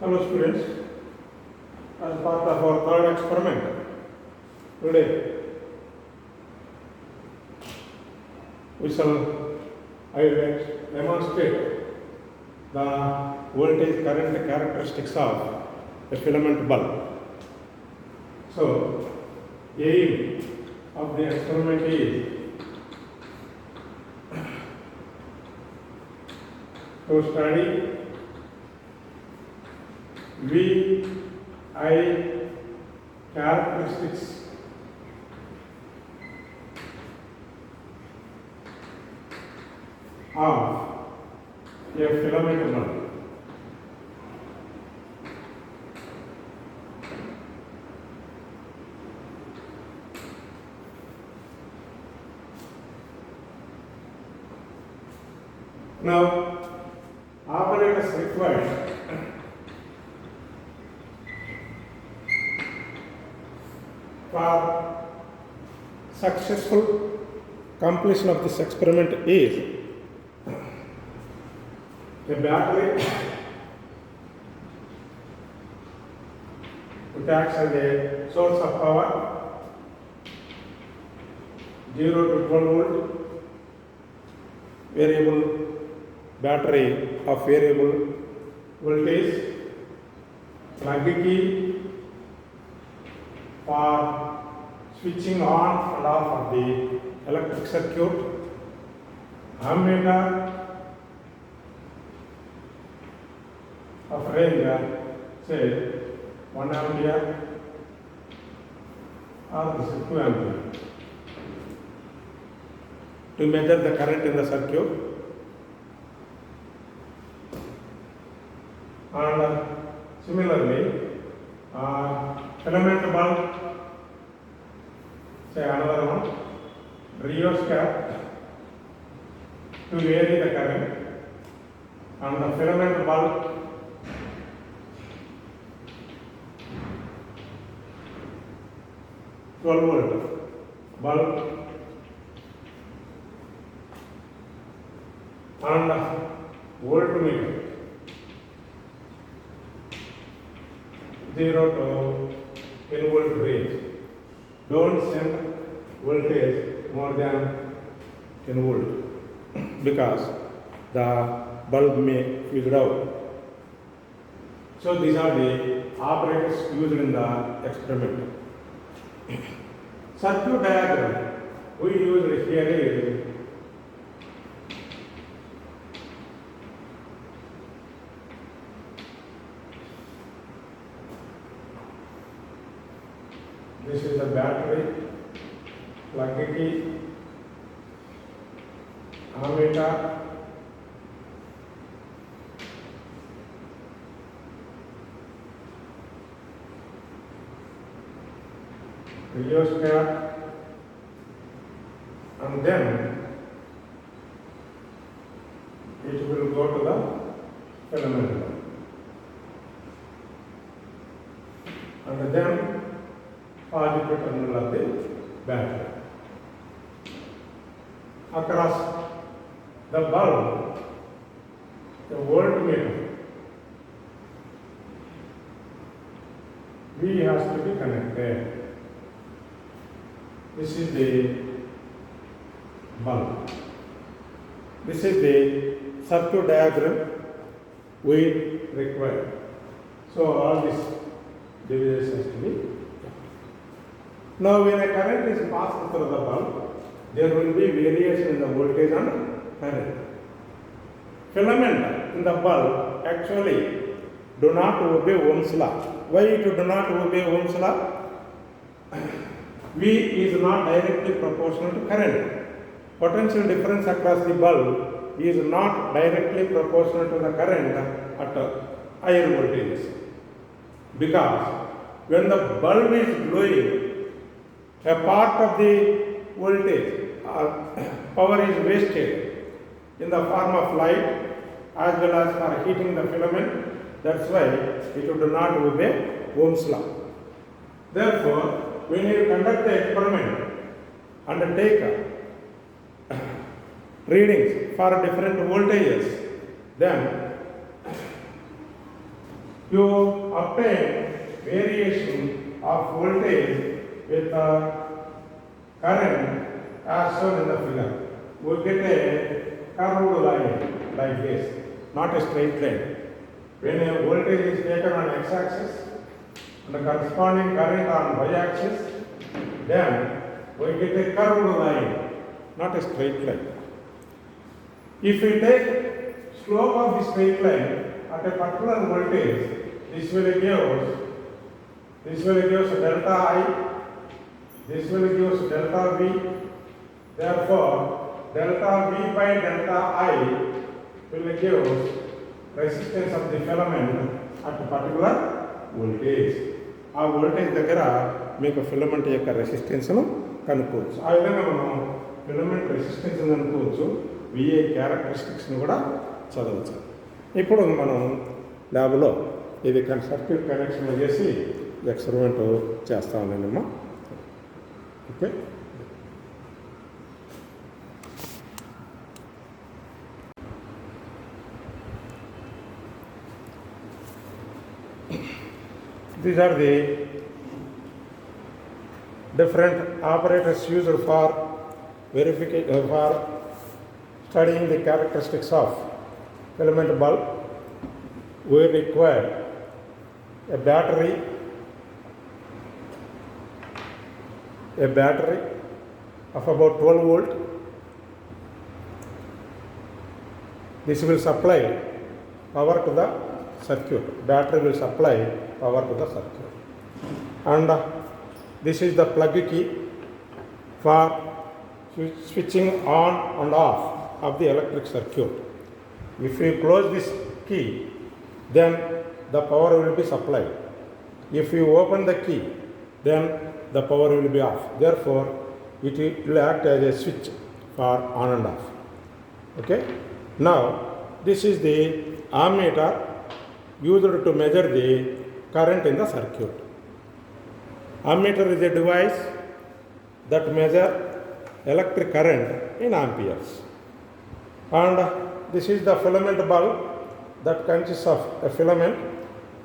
Hello students, as part of our third experiment, today we shall demonstrate the voltage current characteristics of a filament bulb. So, aim of the experiment is to study VI characteristics of a filament bulb. Now, operators required for successful completion of this experiment is a battery which acts as a source of power 0 to 12 volt, variable battery of variable voltage, plug key for switching on and off of the electric circuit, ammeter of range say 1 ampere or this is 2 ampere to measure the current in the circuit, and similarly filament bulb, say another one, rheostat to vary the current, and the filament bulb volt bulb and voltmeter 0 to 10 volt range. Don't send voltage more than 10 volt because the bulb may figure out. So these are the operators used in the experiment. Circuit diagram we use here is this is the battery, plug key, ammeter, rheostat, and then it will go to the filament, and then positive terminal of the battery. Across the bulb, the voltmeter V has to be connected. This is the bulb. This is the circuit diagram we require. So all this division has to be. Now when a current is passed through the bulb, there will be variation in the voltage and current. Filament in the bulb actually do not obey Ohm's law. Why it do not obey Ohm's law? V is not directly proportional to current. Potential difference across the bulb is not directly proportional to the current at higher voltages. Because when the bulb is glowing, a part of the voltage or power is wasted in the form of light as well as for heating the filament. That's why it do not obey Ohm's law. Therefore, when you conduct the experiment and take readings for different voltages, then you obtain variation of voltage with the current as shown in the figure. We get a curved line like this, not a straight line. When a voltage is taken on x-axis and the corresponding current on y-axis, then we get a curved line, not a straight line. If we take slope of the straight line at a particular voltage, this will give us delta I, this will give us delta V. Therefore, delta V by delta I will give us resistance of the filament at a particular voltage. ఆ voltage దగ్గర మీకు filament యొక్క రెసిస్టెన్స్ను కనుక్కోవచ్చు. ఆ విధంగా మనం filament resistance కనుక్కోవచ్చు. VA క్యారెక్టరిస్టిక్స్ని కూడా చదవచ్చు. ఇప్పుడు మనం ల్యాబ్లో ఇది సర్క్యూట్ కనెక్షన్ చేసి ఎక్స్పెరిమెంట్ చేస్తా ఉన్నానమ్మా. Okay, these are the different operators used for verification for studying the characteristics of filament bulb. We require a battery of about 12 volt. This will supply power to the circuit. Battery will supply power to the circuit. And this is the plug key for switching on and off of the electric circuit. If we close this key, then the power will be supplied. If you open the key, then the power will be off. Therefore, it will act as a switch for on and off. Okay. Now, this is the ammeter used to measure the current in the circuit. Ammeter is a device that measures electric current in amperes. And this is the filament bulb that consists of a filament.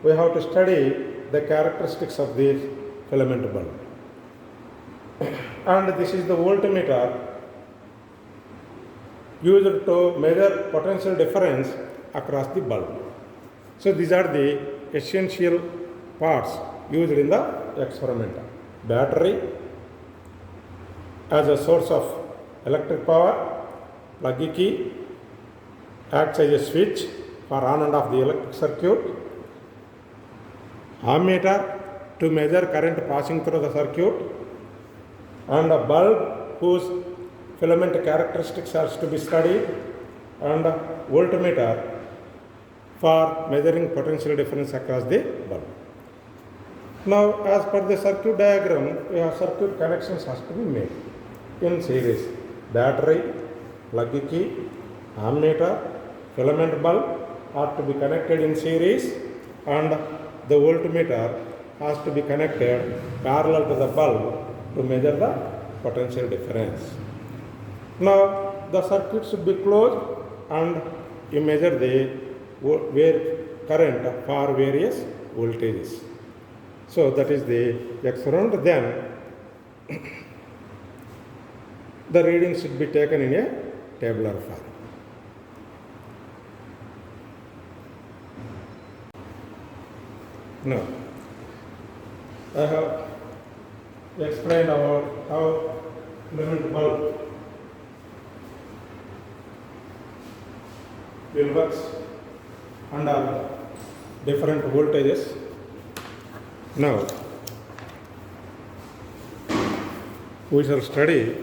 We have to study the characteristics of this filament bulb. And this is the voltmeter used to measure potential difference across the bulb. So these are the essential parts used in the experiment. Battery as a source of electric power, plug key acts as a switch for on and off the electric circuit, ammeter to measure current passing through the circuit, and a bulb whose filament characteristics are to be studied, and a voltmeter for measuring potential difference across the bulb. Now, as per the circuit diagram, we have circuit connections has to be made in series. Battery, plug key, ammeter, filament bulb are to be connected in series, and the voltmeter has to be connected parallel to the bulb to measure the potential difference. Now, the circuit should be closed and you measure the current for various voltages. So that is the experiment. Then the readings should be taken in a tabular form. Now, I have explained about how filament bulb will work under different voltages. Now, we shall study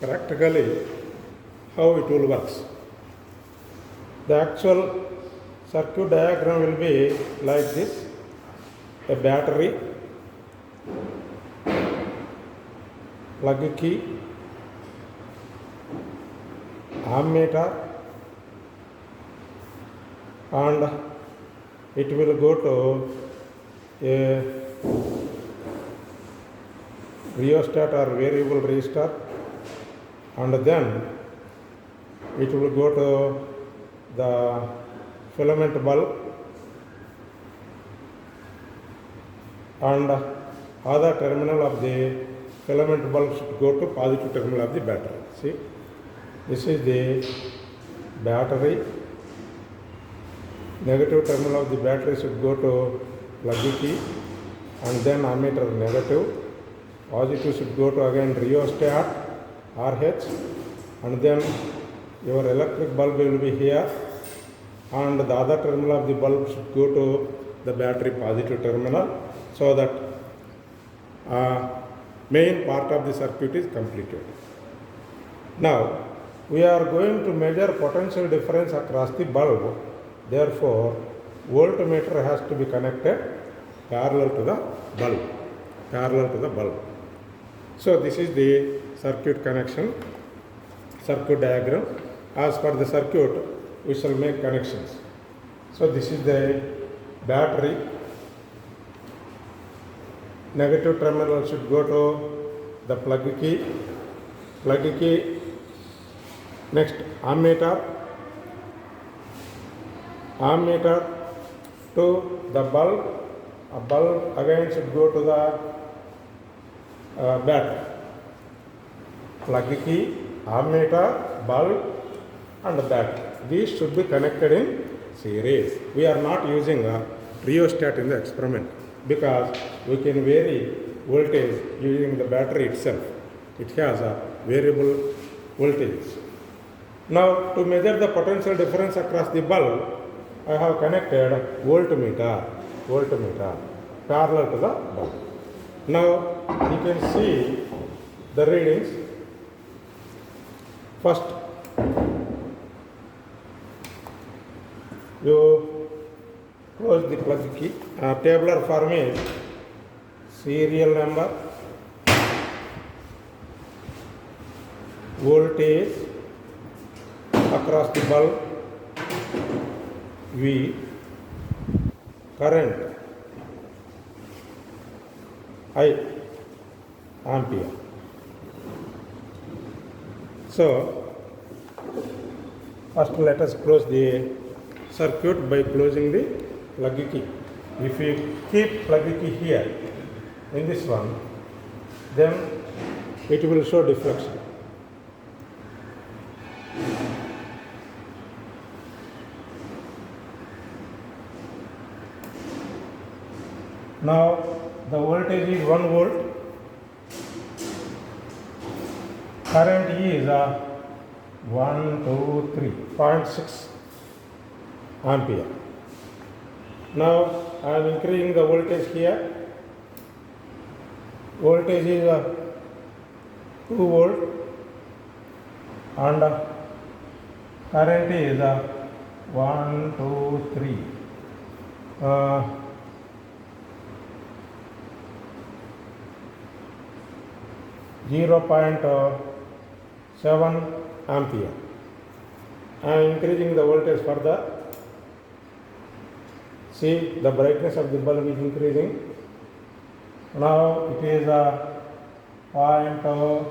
practically how it will work. The actual circuit diagram will be like this: a battery, plug key, ammeter, and it will go to a rheostat or variable resistor, and then it will go to the filament bulb, and other terminal of the filament bulb should go to positive terminal of the battery. See, this is the battery. Negative terminal of the battery should go to plug key, and then ammeter negative. Positive should go to again rheostat RH, and then your electric bulb will be here, and the other terminal of the bulb should go to the battery positive terminal, so that main part of the circuit is completed. Now we are going to measure potential difference across the bulb. Therefore, voltmeter has to be connected parallel to the bulb. Parallel to the bulb. So this is the circuit connection, circuit diagram. As per the circuit, we shall make connections. So this is the battery. Negative terminal should go to the plug key. Plug key. Next, ammeter. Ammeter to the bulb. A bulb again should go to the battery. Plug key, ammeter, bulb, and the battery. These should be connected in series. We are not using a rheostat in the experiment because we can vary voltage using the battery itself. It has a variable voltage. Now, to measure the potential difference across the bulb, I have connected voltmeter parallel to the bulb. Now you can see the readings. First, you close the plug key. Tabular form is serial number, voltage across the bulb, V, current I, ampere. So first let us close the circuit by closing the plug key. If we keep plug key here in this one, then it will show deflection. Now the voltage is 1 volt, current is 0.6 ampere. Now I am increasing the voltage here. Voltage is 2 volt and current is 1, 2, 3. 0.7 ampere. I am increasing the voltage further. See, the brightness of the bulb is increasing. Now it is 2.4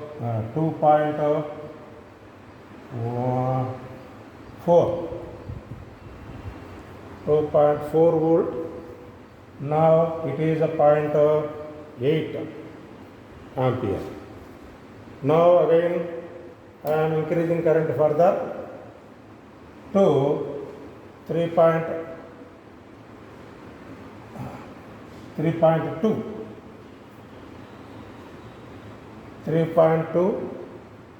volt. Now it is 0.8 ampere. Now again I am increasing current further to 3.2.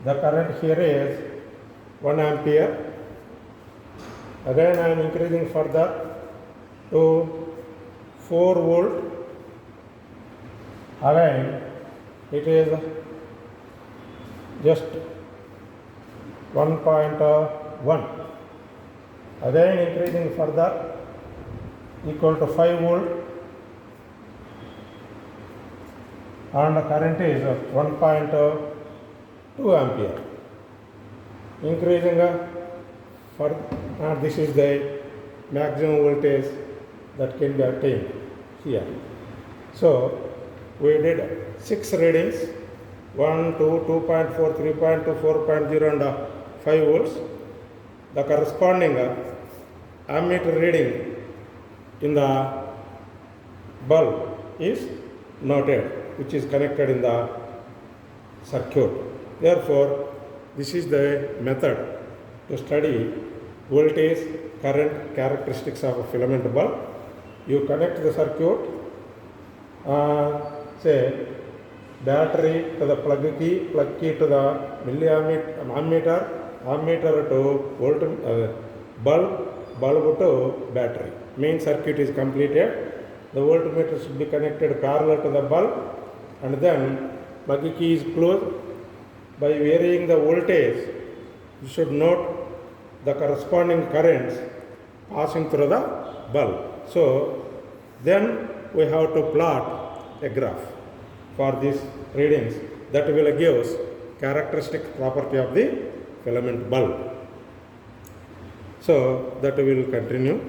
The current here is 1 ampere. Again I am increasing further to 4 volt. Again it is just 1.1. Again increasing further equal to 5 volt, and the current is 1.2 ampere. Increasing further, this is the maximum voltage that can be attained here. So we did 6 readings: 1, 2, 2.4, 3.2, 4.0 and 5 volts. The corresponding ammeter reading in the bulb is noted, which is connected in the circuit. Therefore, this is the method to study voltage, current, characteristics of a filament bulb. You connect the circuit, say battery to the plug key to the ammeter, ammeter to bulb to battery. Main circuit is completed. The voltmeter should be connected parallel to the bulb, and then plug key is closed. By varying the voltage, you should note the corresponding currents passing through the bulb. So then we have to plot a graph for these readings that will give us characteristic property of the filament bulb. So that we will continue.